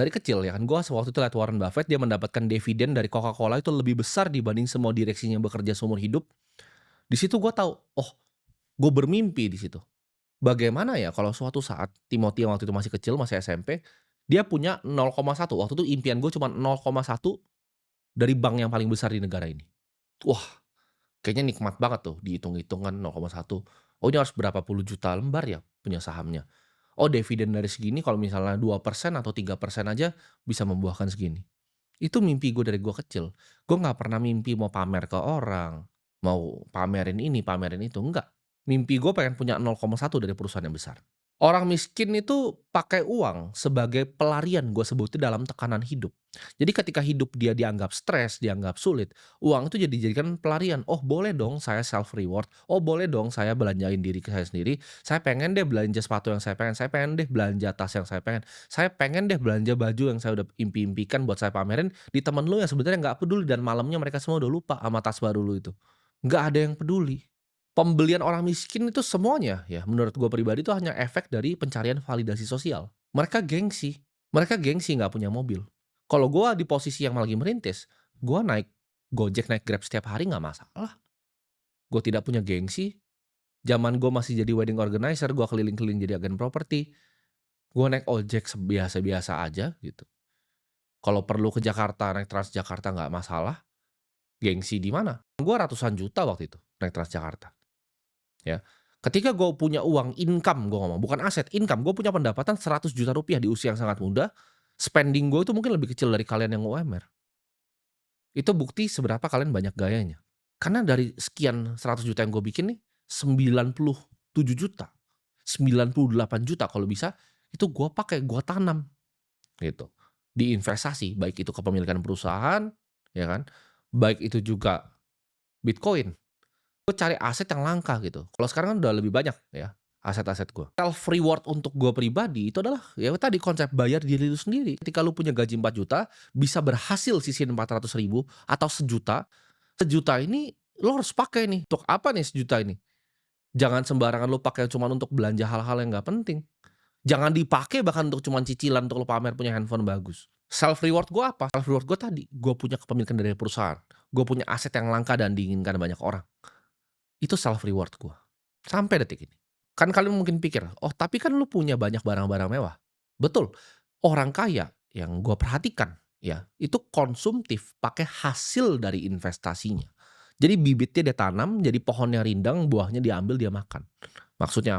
Dari kecil ya kan, gue waktu itu lihat Warren Buffett dia mendapatkan dividen dari Coca-Cola itu lebih besar dibanding semua direksinya yang bekerja seumur hidup. Di situ gue tahu, oh gue bermimpi di situ. Bagaimana ya kalau suatu saat Timothy yang waktu itu masih kecil, masih SMP, dia punya 0,1, waktu itu impian gue cuma 0,1 dari bank yang paling besar di negara ini. Wah, kayaknya nikmat banget tuh dihitung-hitung kan 0,1. Oh ini harus berapa puluh juta lembar ya punya sahamnya. Oh dividen dari segini kalau misalnya 2% atau 3% aja bisa membuahkan segini. Itu mimpi gue dari gue kecil. Gue nggak pernah mimpi mau pamer ke orang, mau pamerin ini, pamerin itu, enggak. Mimpi gue pengen punya 0,1 dari perusahaan yang besar. Orang miskin itu pakai uang sebagai pelarian gue sebutnya dalam tekanan hidup. Jadi ketika hidup dia dianggap stres, dianggap sulit, uang itu jadi dijadikan pelarian. Oh boleh dong saya self reward, oh boleh dong saya belanjain diri ke saya sendiri, saya pengen deh belanja sepatu yang saya pengen deh belanja tas yang saya pengen deh belanja baju yang saya udah impi-impikan buat saya pamerin di temen lu yang sebenarnya nggak peduli dan malamnya mereka semua udah lupa sama tas baru lu itu. Nggak ada yang peduli. Pembelian orang miskin itu semuanya ya menurut gue pribadi itu hanya efek dari pencarian validasi sosial. Mereka gengsi nggak punya mobil. Kalau gue di posisi yang lagi merintis, gue naik Gojek, naik Grab setiap hari nggak masalah. Gue tidak punya gengsi. Zaman gue masih jadi wedding organizer, gue keliling-keliling jadi agen properti. Gue naik ojek biasa-biasa aja gitu. Kalau perlu ke Jakarta, naik Transjakarta nggak masalah. Gengsi di mana? Gue ratusan juta waktu itu naik Transjakarta. Ya. Ketika gue punya uang, income gue ngomong, bukan aset, income. Gue punya pendapatan 100 juta rupiah di usia yang sangat muda, spending gue itu mungkin lebih kecil dari kalian yang UMR. Itu bukti seberapa kalian banyak gayanya. Karena dari sekian 100 juta yang gue bikin nih, 97 juta, 98 juta kalau bisa, itu gue pakai, gue tanam gitu. Di investasi, baik itu kepemilikan perusahaan, ya kan, baik itu juga Bitcoin. Gue cari aset yang langka gitu. Kalau sekarang kan udah lebih banyak ya, aset-aset gue. Self reward untuk gue pribadi itu adalah, ya tadi konsep bayar diri lu sendiri. Ketika lu punya gaji 4 juta, bisa berhasil sisihin 400 ribu atau sejuta, sejuta ini lo harus pakai nih. Untuk apa nih sejuta ini? Jangan sembarangan lu pakai cuma untuk belanja hal-hal yang nggak penting. Jangan dipakai bahkan untuk cuman cicilan untuk lo pamer punya handphone bagus. Self reward gue apa? Self reward gue tadi, gue punya kepemilikan dari perusahaan. Gue punya aset yang langka dan diinginkan banyak orang. Itu self reward gua, sampai detik ini. Kan kalian mungkin pikir, "Oh tapi kan lu punya banyak barang-barang mewah." Betul, orang kaya yang gua perhatikan ya, itu konsumtif, pakai hasil dari investasinya. Jadi bibitnya dia tanam, jadi pohonnya rindang, buahnya diambil dia makan. Maksudnya apa?